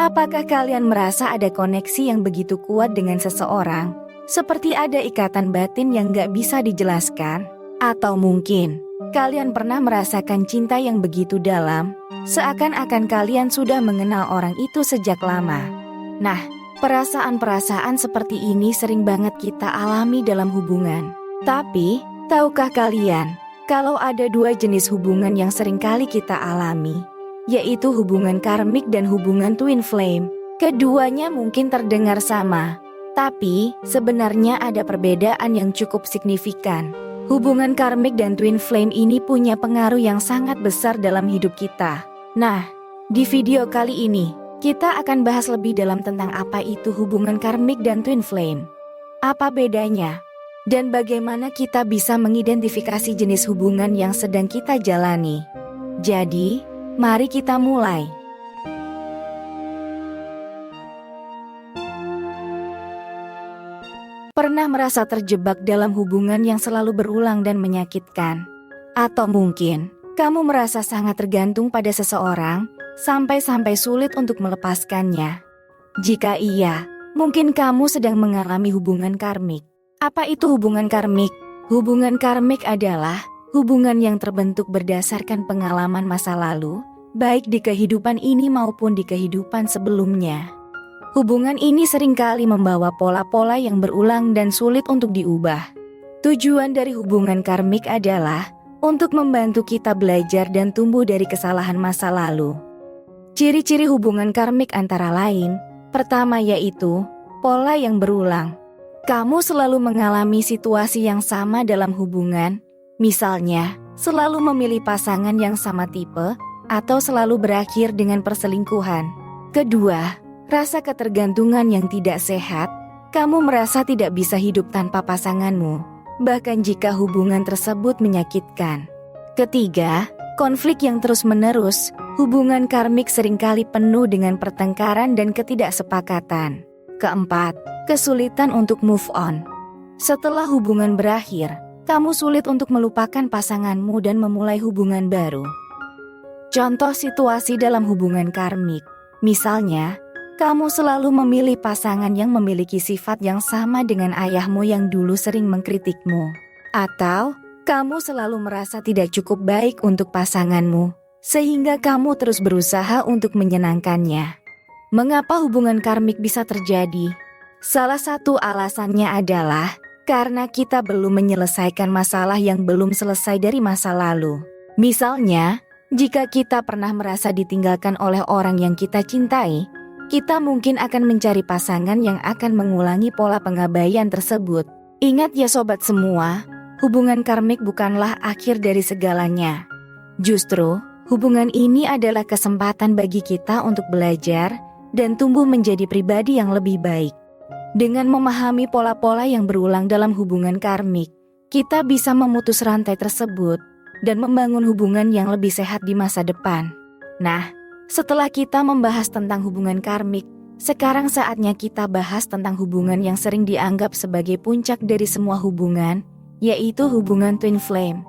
Apakah kalian merasa ada koneksi yang begitu kuat dengan seseorang? Seperti ada ikatan batin yang gak bisa dijelaskan? Atau mungkin, kalian pernah merasakan cinta yang begitu dalam, seakan-akan kalian sudah mengenal orang itu sejak lama. Nah, perasaan-perasaan seperti ini sering banget kita alami dalam hubungan. Tapi, tahukah kalian, kalau ada dua jenis hubungan yang sering kali kita alami, yaitu hubungan karmik dan hubungan twin flame. Keduanya mungkin terdengar sama, tapi sebenarnya ada perbedaan yang cukup signifikan. Hubungan karmik dan twin flame ini punya pengaruh yang sangat besar dalam hidup kita. Nah, di video kali ini, kita akan bahas lebih dalam tentang apa itu hubungan karmik dan twin flame. Apa bedanya? Dan bagaimana kita bisa mengidentifikasi jenis hubungan yang sedang kita jalani. Jadi, mari kita mulai. Pernah merasa terjebak dalam hubungan yang selalu berulang dan menyakitkan? Atau mungkin, kamu merasa sangat tergantung pada seseorang, sampai-sampai sulit untuk melepaskannya? Jika iya, mungkin kamu sedang mengalami hubungan karmik. Apa itu hubungan karmik? Hubungan karmik adalah hubungan yang terbentuk berdasarkan pengalaman masa lalu, baik di kehidupan ini maupun di kehidupan sebelumnya. Hubungan ini seringkali membawa pola-pola yang berulang dan sulit untuk diubah. Tujuan dari hubungan karmik adalah untuk membantu kita belajar dan tumbuh dari kesalahan masa lalu. Ciri-ciri hubungan karmik antara lain, pertama yaitu pola yang berulang. Kamu selalu mengalami situasi yang sama dalam hubungan, misalnya selalu memilih pasangan yang sama tipe, atau selalu berakhir dengan perselingkuhan. Kedua, rasa ketergantungan yang tidak sehat. Kamu merasa tidak bisa hidup tanpa pasanganmu, bahkan jika hubungan tersebut menyakitkan. Ketiga, konflik yang terus-menerus. Hubungan karmik seringkali penuh dengan pertengkaran dan ketidaksepakatan. Keempat, kesulitan untuk move on. Setelah hubungan berakhir, kamu sulit untuk melupakan pasanganmu dan memulai hubungan baru. Contoh situasi dalam hubungan karmik, misalnya, kamu selalu memilih pasangan yang memiliki sifat yang sama dengan ayahmu yang dulu sering mengkritikmu. Atau, kamu selalu merasa tidak cukup baik untuk pasanganmu, sehingga kamu terus berusaha untuk menyenangkannya. Mengapa hubungan karmik bisa terjadi? Salah satu alasannya adalah karena kita belum menyelesaikan masalah yang belum selesai dari masa lalu. Misalnya, jika kita pernah merasa ditinggalkan oleh orang yang kita cintai, kita mungkin akan mencari pasangan yang akan mengulangi pola pengabaian tersebut. Ingat ya sobat semua, hubungan karmik bukanlah akhir dari segalanya. Justru, hubungan ini adalah kesempatan bagi kita untuk belajar dan tumbuh menjadi pribadi yang lebih baik. Dengan memahami pola-pola yang berulang dalam hubungan karmik, kita bisa memutus rantai tersebut dan membangun hubungan yang lebih sehat di masa depan. Nah, setelah kita membahas tentang hubungan karmik, sekarang saatnya kita bahas tentang hubungan yang sering dianggap sebagai puncak dari semua hubungan, yaitu hubungan twin flame.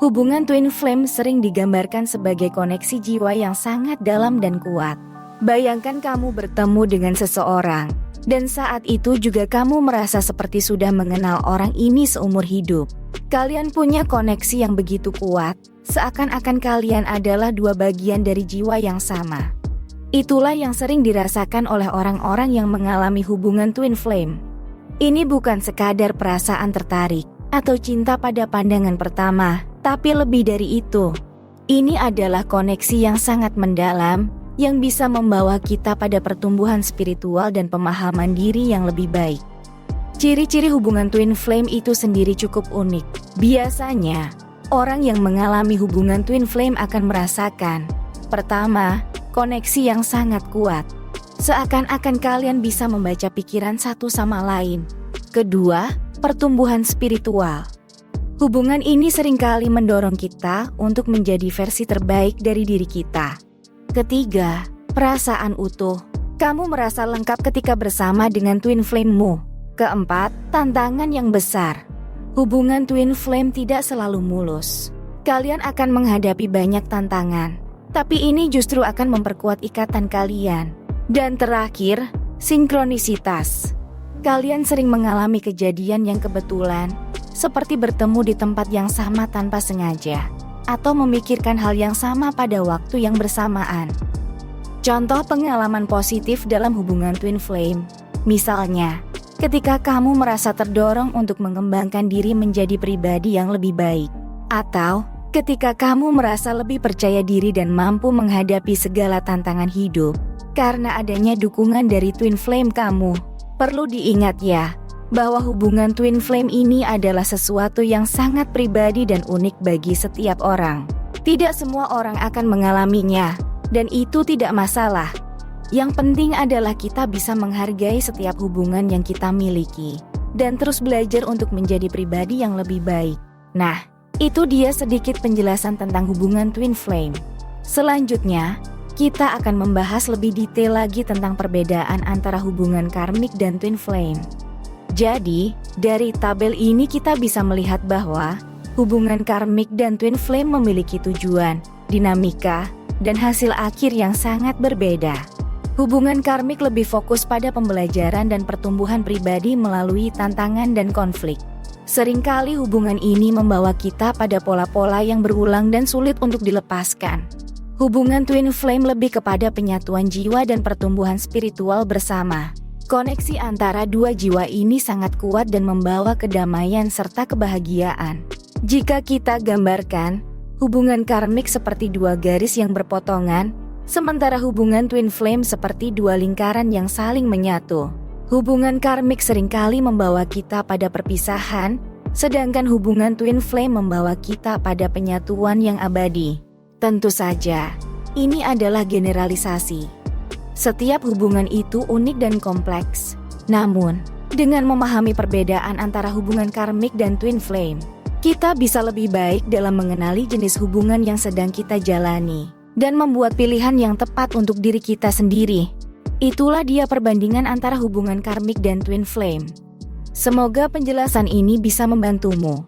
Hubungan twin flame sering digambarkan sebagai koneksi jiwa yang sangat dalam dan kuat. Bayangkan kamu bertemu dengan seseorang, dan saat itu juga kamu merasa seperti sudah mengenal orang ini seumur hidup. Kalian punya koneksi yang begitu kuat, seakan-akan kalian adalah dua bagian dari jiwa yang sama. Itulah yang sering dirasakan oleh orang-orang yang mengalami hubungan twin flame. Ini bukan sekadar perasaan tertarik atau cinta pada pandangan pertama, tapi lebih dari itu. Ini adalah koneksi yang sangat mendalam, yang bisa membawa kita pada pertumbuhan spiritual dan pemahaman diri yang lebih baik. Ciri-ciri hubungan twin flame itu sendiri cukup unik. Biasanya, orang yang mengalami hubungan twin flame akan merasakan, pertama, koneksi yang sangat kuat. Seakan-akan kalian bisa membaca pikiran satu sama lain. Kedua, pertumbuhan spiritual. Hubungan ini seringkali mendorong kita untuk menjadi versi terbaik dari diri kita. Ketiga, perasaan utuh. Kamu merasa lengkap ketika bersama dengan twin flame-mu. Keempat, tantangan yang besar. Hubungan twin flame tidak selalu mulus. Kalian akan menghadapi banyak tantangan, tapi ini justru akan memperkuat ikatan kalian. Dan terakhir, sinkronisitas. Kalian sering mengalami kejadian yang kebetulan, seperti bertemu di tempat yang sama tanpa sengaja, atau memikirkan hal yang sama pada waktu yang bersamaan. Contoh pengalaman positif dalam hubungan twin flame, misalnya, ketika kamu merasa terdorong untuk mengembangkan diri menjadi pribadi yang lebih baik, atau ketika kamu merasa lebih percaya diri dan mampu menghadapi segala tantangan hidup, karena adanya dukungan dari twin flame kamu. Perlu diingat ya, bahwa hubungan twin flame ini adalah sesuatu yang sangat pribadi dan unik bagi setiap orang. Tidak semua orang akan mengalaminya, dan itu tidak masalah. Yang penting adalah kita bisa menghargai setiap hubungan yang kita miliki, dan terus belajar untuk menjadi pribadi yang lebih baik. Nah, itu dia sedikit penjelasan tentang hubungan twin flame. Selanjutnya, kita akan membahas lebih detail lagi tentang perbedaan antara hubungan karmik dan twin flame. Jadi, dari tabel ini kita bisa melihat bahwa hubungan karmik dan twin flame memiliki tujuan, dinamika, dan hasil akhir yang sangat berbeda. Hubungan karmik lebih fokus pada pembelajaran dan pertumbuhan pribadi melalui tantangan dan konflik. Seringkali hubungan ini membawa kita pada pola-pola yang berulang dan sulit untuk dilepaskan. Hubungan twin flame lebih kepada penyatuan jiwa dan pertumbuhan spiritual bersama. Koneksi antara dua jiwa ini sangat kuat dan membawa kedamaian serta kebahagiaan. Jika kita gambarkan, hubungan karmik seperti dua garis yang berpotongan, sementara hubungan twin flame seperti dua lingkaran yang saling menyatu. Hubungan karmik seringkali membawa kita pada perpisahan, sedangkan hubungan twin flame membawa kita pada penyatuan yang abadi. Tentu saja, ini adalah generalisasi. Setiap hubungan itu unik dan kompleks. Namun, dengan memahami perbedaan antara hubungan karmik dan twin flame, kita bisa lebih baik dalam mengenali jenis hubungan yang sedang kita jalani, dan membuat pilihan yang tepat untuk diri kita sendiri. Itulah dia perbandingan antara hubungan karmik dan twin flame. Semoga penjelasan ini bisa membantumu.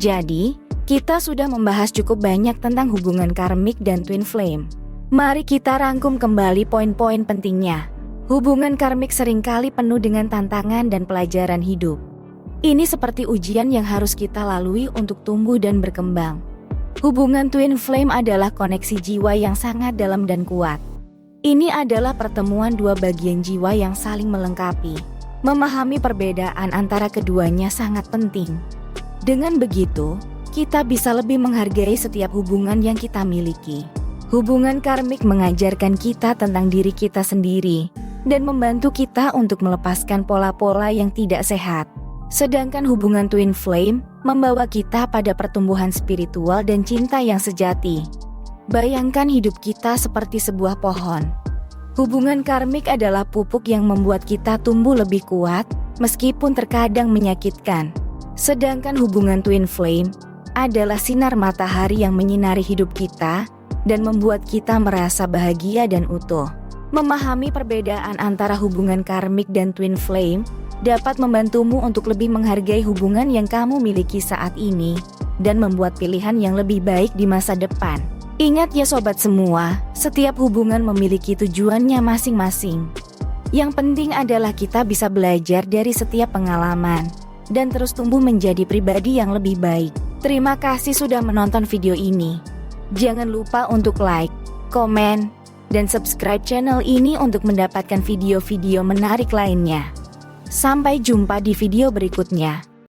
Jadi, kita sudah membahas cukup banyak tentang hubungan karmik dan twin flame. Mari kita rangkum kembali poin-poin pentingnya. Hubungan karmik seringkali penuh dengan tantangan dan pelajaran hidup. Ini seperti ujian yang harus kita lalui untuk tumbuh dan berkembang. Hubungan twin flame adalah koneksi jiwa yang sangat dalam dan kuat. Ini adalah pertemuan dua bagian jiwa yang saling melengkapi. Memahami perbedaan antara keduanya sangat penting. Dengan begitu, kita bisa lebih menghargai setiap hubungan yang kita miliki. Hubungan karmik mengajarkan kita tentang diri kita sendiri dan membantu kita untuk melepaskan pola-pola yang tidak sehat. Sedangkan hubungan twin flame membawa kita pada pertumbuhan spiritual dan cinta yang sejati. Bayangkan hidup kita seperti sebuah pohon. Hubungan karmik adalah pupuk yang membuat kita tumbuh lebih kuat, meskipun terkadang menyakitkan. Sedangkan hubungan twin flame adalah sinar matahari yang menyinari hidup kita dan membuat kita merasa bahagia dan utuh. Memahami perbedaan antara hubungan karmik dan twin flame dapat membantumu untuk lebih menghargai hubungan yang kamu miliki saat ini dan membuat pilihan yang lebih baik di masa depan. Ingat ya sobat semua, setiap hubungan memiliki tujuannya masing-masing. Yang penting adalah kita bisa belajar dari setiap pengalaman dan terus tumbuh menjadi pribadi yang lebih baik. Terima kasih sudah menonton video ini. Jangan lupa untuk like, komen, dan subscribe channel ini untuk mendapatkan video-video menarik lainnya. Sampai jumpa di video berikutnya.